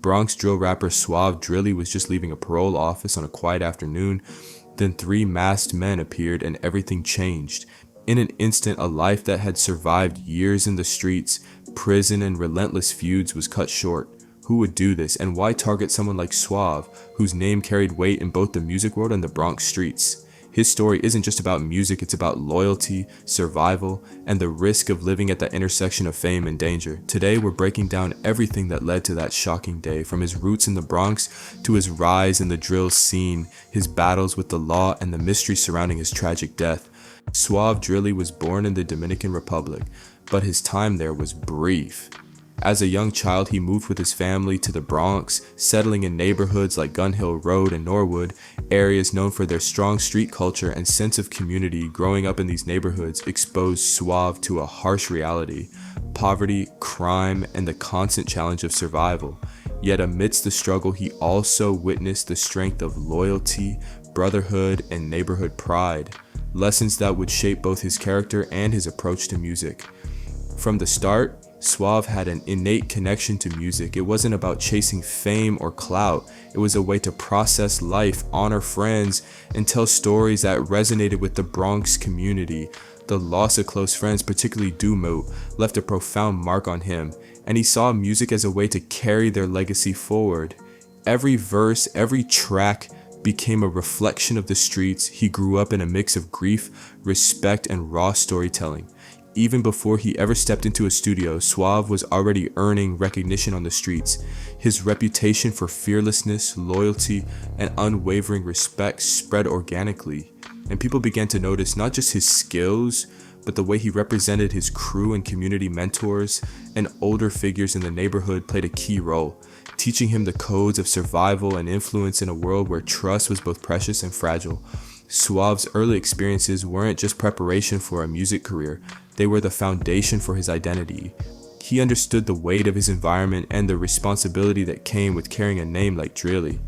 Bronx drill rapper Suave Drilly was just leaving a parole office on a quiet afternoon. Then three masked men appeared and everything changed. In an instant, a life that had survived years in the streets, prison, and relentless feuds was cut short. Who would do this, and why target someone like Suave, whose name carried weight in both the music world and the Bronx streets? His story isn't just about music, it's about loyalty, survival, and the risk of living at the intersection of fame and danger. Today, we're breaking down everything that led to that shocking day, from his roots in the Bronx to his rise in the drill scene, his battles with the law, and the mystery surrounding his tragic death. Suave Drilly was born in the Dominican Republic, but his time there was brief. As a young child, he moved with his family to the Bronx, settling in neighborhoods like Gun Hill Road and Norwood, areas known for their strong street culture and sense of community. Growing up in these neighborhoods exposed Suave to a harsh reality: poverty, crime, and the constant challenge of survival. Yet amidst the struggle, he also witnessed the strength of loyalty, brotherhood, and neighborhood pride, lessons that would shape both his character and his approach to music. From the start, Suave had an innate connection to music. It wasn't about chasing fame or clout. It was a way to process life, honor friends, and tell stories that resonated with the Bronx community. The loss of close friends, particularly Dumo, left a profound mark on him, and he saw music as a way to carry their legacy forward. Every verse, every track became a reflection of the streets. He grew up in a mix of grief, respect, and raw storytelling. Even before he ever stepped into a studio, Suave was already earning recognition on the streets. His reputation for fearlessness, loyalty, and unwavering respect spread organically, and people began to notice not just his skills, but the way he represented his crew and community mentors and older figures in the neighborhood played a key role, teaching him the codes of survival and influence in a world where trust was both precious and fragile. Suave's early experiences weren't just preparation for a music career, they were the foundation for his identity. He understood the weight of his environment and the responsibility that came with carrying a name like Drillie.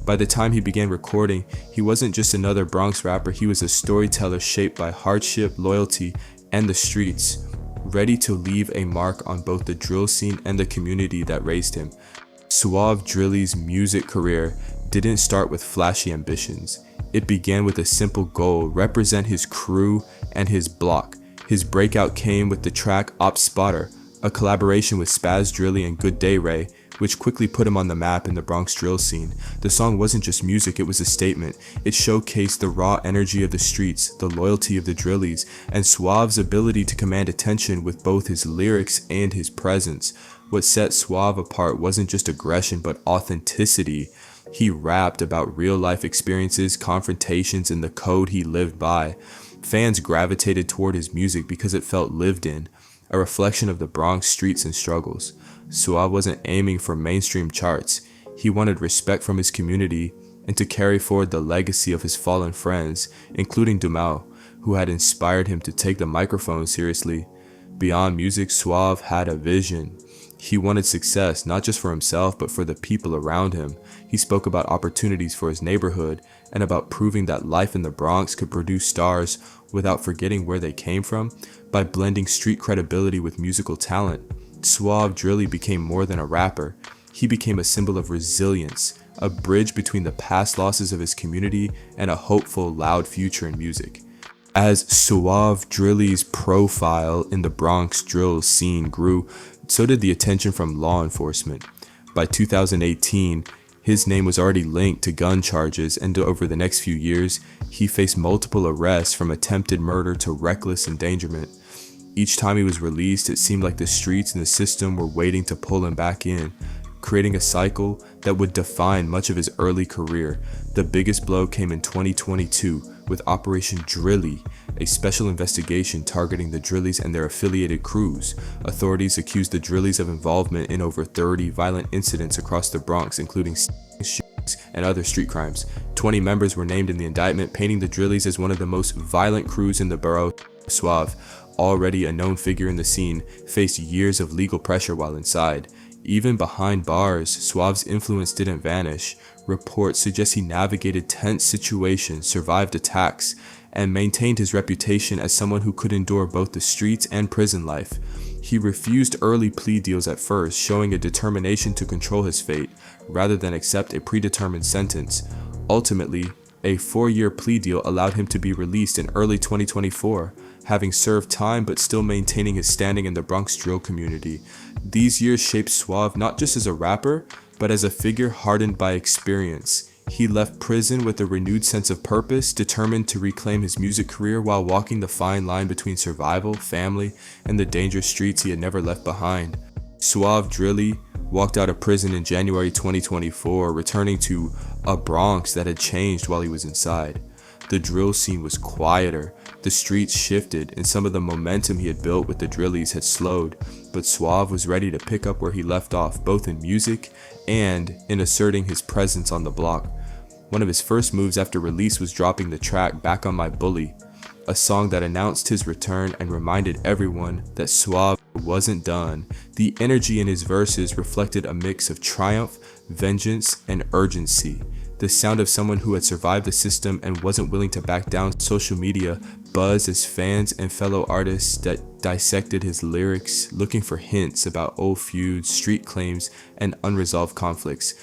By the time he began recording, he wasn't just another Bronx rapper, he was a storyteller shaped by hardship, loyalty, and the streets, ready to leave a mark on both the drill scene and the community that raised him. Suave Drillie's music career didn't start with flashy ambitions. It began with a simple goal: represent his crew and his block. His breakout came with the track Opp Spotter, a collaboration with Spaz Drilly and Good Day Ray, which quickly put him on the map in the Bronx drill scene. The song wasn't just music, it was a statement. It showcased the raw energy of the streets, the loyalty of the Drillies, and Suave's ability to command attention with both his lyrics and his presence. What set Suave apart wasn't just aggression, but authenticity. He rapped about real-life experiences, confrontations, and the code he lived by. Fans gravitated toward his music because it felt lived in, a reflection of the Bronx streets and struggles. Suave wasn't aiming for mainstream charts. He wanted respect from his community and to carry forward the legacy of his fallen friends, including Dumo, who had inspired him to take the microphone seriously. Beyond music, Suave had a vision. He wanted success, not just for himself, but for the people around him. He spoke about opportunities for his neighborhood and about proving that life in the Bronx could produce stars without forgetting where they came from. By blending street credibility with musical talent, Suave Drilly became more than a rapper. He became a symbol of resilience, a bridge between the past losses of his community and a hopeful, loud future in music. As Suave Drilly's profile in the Bronx drill scene grew, so did the attention from law enforcement. By 2018, his name was already linked to gun charges, and over the next few years, he faced multiple arrests from attempted murder to reckless endangerment. Each time he was released, it seemed like the streets and the system were waiting to pull him back in, creating a cycle that would define much of his early career. The biggest blow came in 2022 with Operation Drillie, a special investigation targeting the Drillies and their affiliated crews. Authorities accused the Drillies of involvement in over 30 violent incidents across the Bronx, including shootings and other street crimes. 20 members were named in the indictment, painting the Drillies as one of the most violent crews in the borough. Suave, already a known figure in the scene, faced years of legal pressure while inside. Even behind bars, Suave's influence didn't vanish. Reports suggest he navigated tense situations, survived attacks, and maintained his reputation as someone who could endure both the streets and prison life. He refused early plea deals at first, showing a determination to control his fate rather than accept a predetermined sentence. Ultimately, a 4-year plea deal allowed him to be released in early 2024, having served time but still maintaining his standing in the Bronx drill community. These years shaped Suave not just as a rapper, but as a figure hardened by experience. He left prison with a renewed sense of purpose, determined to reclaim his music career while walking the fine line between survival, family, and the dangerous streets he had never left behind. Suave Drilly walked out of prison in January 2024, returning to a Bronx that had changed while he was inside. The drill scene was quieter, the streets shifted, and some of the momentum he had built with the Drillies had slowed, but Suave was ready to pick up where he left off, both in music and in asserting his presence on the block. One of his first moves after release was dropping the track Back on My Bully, a song that announced his return and reminded everyone that Suave wasn't done. The energy in his verses reflected a mix of triumph, vengeance, and urgency. The sound of someone who had survived the system and wasn't willing to back down. Social media buzzed as fans and fellow artists that dissected his lyrics, looking for hints about old feuds, street claims, and unresolved conflicts.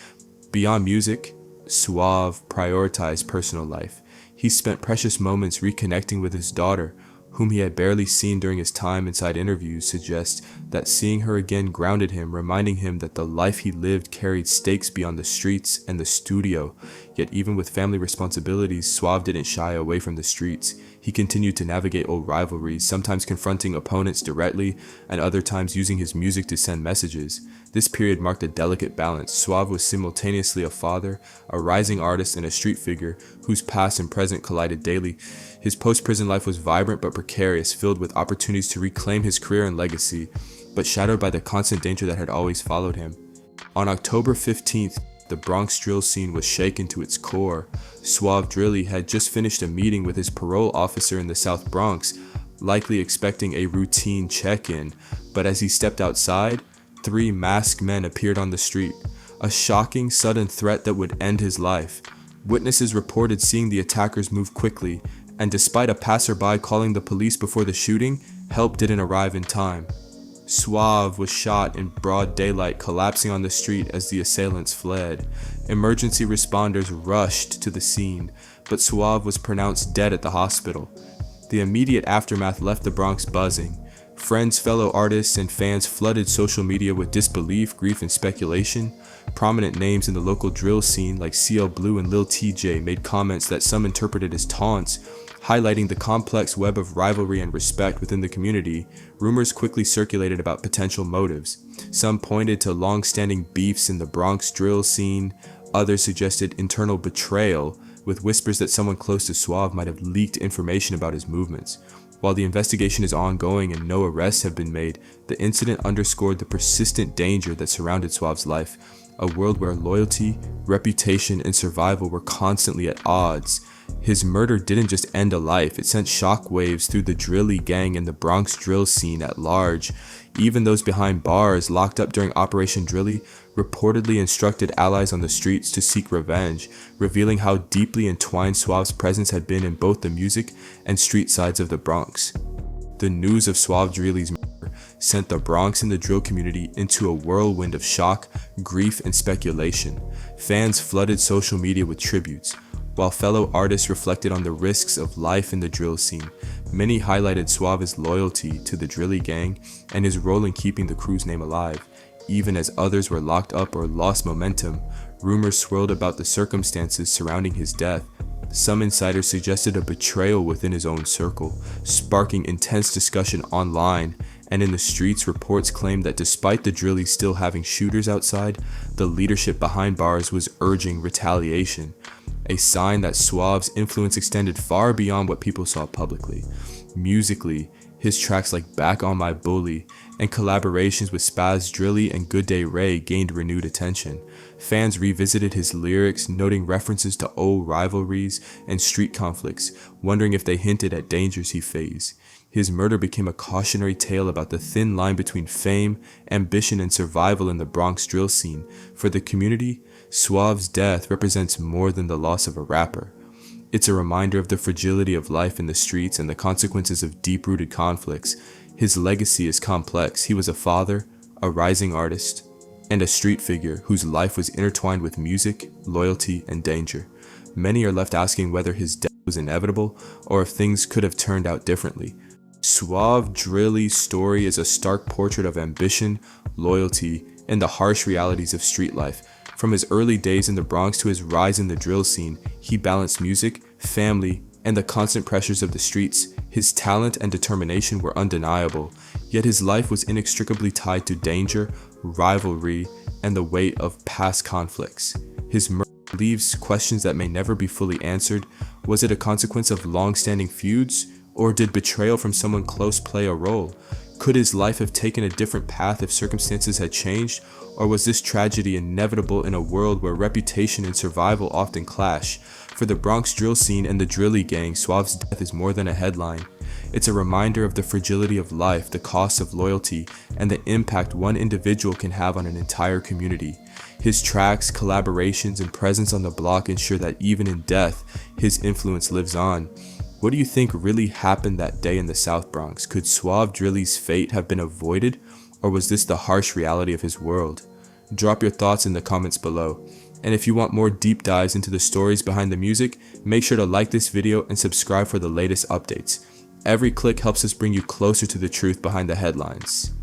Beyond music, Suave prioritized personal life. He spent precious moments reconnecting with his daughter, whom he had barely seen during his time inside. Interviews suggest that seeing her again grounded him, reminding him that the life he lived carried stakes beyond the streets and the studio. Yet even with family responsibilities, Suave didn't shy away from the streets. He continued to navigate old rivalries, sometimes confronting opponents directly, and other times using his music to send messages. This period marked a delicate balance. Suave was simultaneously a father, a rising artist, and a street figure whose past and present collided daily. His post-prison life was vibrant but precarious, filled with opportunities to reclaim his career and legacy, but shadowed by the constant danger that had always followed him. On October 15th, the Bronx drill scene was shaken to its core. Suave Drilly had just finished a meeting with his parole officer in the South Bronx, likely expecting a routine check-in, but as he stepped outside, 3 masked men appeared on the street, a shocking, sudden threat that would end his life. Witnesses reported seeing the attackers move quickly, and despite a passerby calling the police before the shooting, help didn't arrive in time. Suave was shot in broad daylight, collapsing on the street as the assailants fled. Emergency responders rushed to the scene, but Suave was pronounced dead at the hospital. The immediate aftermath left the Bronx buzzing. Friends, fellow artists, and fans flooded social media with disbelief, grief, and speculation. Prominent names in the local drill scene like CL Blue and Lil TJ made comments that some interpreted as taunts, highlighting the complex web of rivalry and respect within the community. Rumors quickly circulated about potential motives. Some pointed to long-standing beefs in the Bronx drill scene, others suggested internal betrayal, with whispers that someone close to Suave might have leaked information about his movements. While the investigation is ongoing and no arrests have been made, the incident underscored the persistent danger that surrounded Suave's life, a world where loyalty, reputation, and survival were constantly at odds. His murder didn't just end a life, it sent shockwaves through the Drillie gang and the Bronx drill scene at large. Even those behind bars, locked up during Operation Drilly, reportedly instructed allies on the streets to seek revenge, revealing how deeply entwined Suave's presence had been in both the music and street sides of the Bronx. The news of Suave Drilly's murder sent the Bronx and the drill community into a whirlwind of shock, grief, and speculation. Fans flooded social media with tributes, while fellow artists reflected on the risks of life in the drill scene. Many highlighted Suave's loyalty to the Drillie gang and his role in keeping the crew's name alive. Even as others were locked up or lost momentum, rumors swirled about the circumstances surrounding his death. Some insiders suggested a betrayal within his own circle, sparking intense discussion online, and in the streets, reports claimed that despite the Drillies still having shooters outside, the leadership behind bars was urging retaliation, a sign that Suave's influence extended far beyond what people saw publicly. Musically, his tracks like Back on My Bully and collaborations with Suave Drilly and Good Day Ray gained renewed attention. Fans revisited his lyrics, noting references to old rivalries and street conflicts, wondering if they hinted at dangers he faced. His murder became a cautionary tale about the thin line between fame, ambition, and survival in the Bronx drill scene. For the community, Suave's death represents more than the loss of a rapper. It's a reminder of the fragility of life in the streets and the consequences of deep-rooted conflicts. His legacy is complex. He was a father, a rising artist, and a street figure whose life was intertwined with music, loyalty, and danger. Many are left asking whether his death was inevitable or if things could have turned out differently. Suave Drilly's story is a stark portrait of ambition, loyalty, and the harsh realities of street life. From his early days in the Bronx to his rise in the drill scene, he balanced music, family, and the constant pressures of the streets. His talent and determination were undeniable, yet his life was inextricably tied to danger, rivalry, and the weight of past conflicts. His murder leaves questions that may never be fully answered. Was it a consequence of long-standing feuds, or did betrayal from someone close play a role? Could his life have taken a different path if circumstances had changed, or was this tragedy inevitable in a world where reputation and survival often clash? For the Bronx drill scene and the Drillie gang, Suave's death is more than a headline. It's a reminder of the fragility of life, the cost of loyalty, and the impact one individual can have on an entire community. His tracks, collaborations, and presence on the block ensure that even in death, his influence lives on. What do you think really happened that day in the South Bronx? Could Suave Drilly's fate have been avoided, or was this the harsh reality of his world? Drop your thoughts in the comments below. And if you want more deep dives into the stories behind the music, make sure to like this video and subscribe for the latest updates. Every click helps us bring you closer to the truth behind the headlines.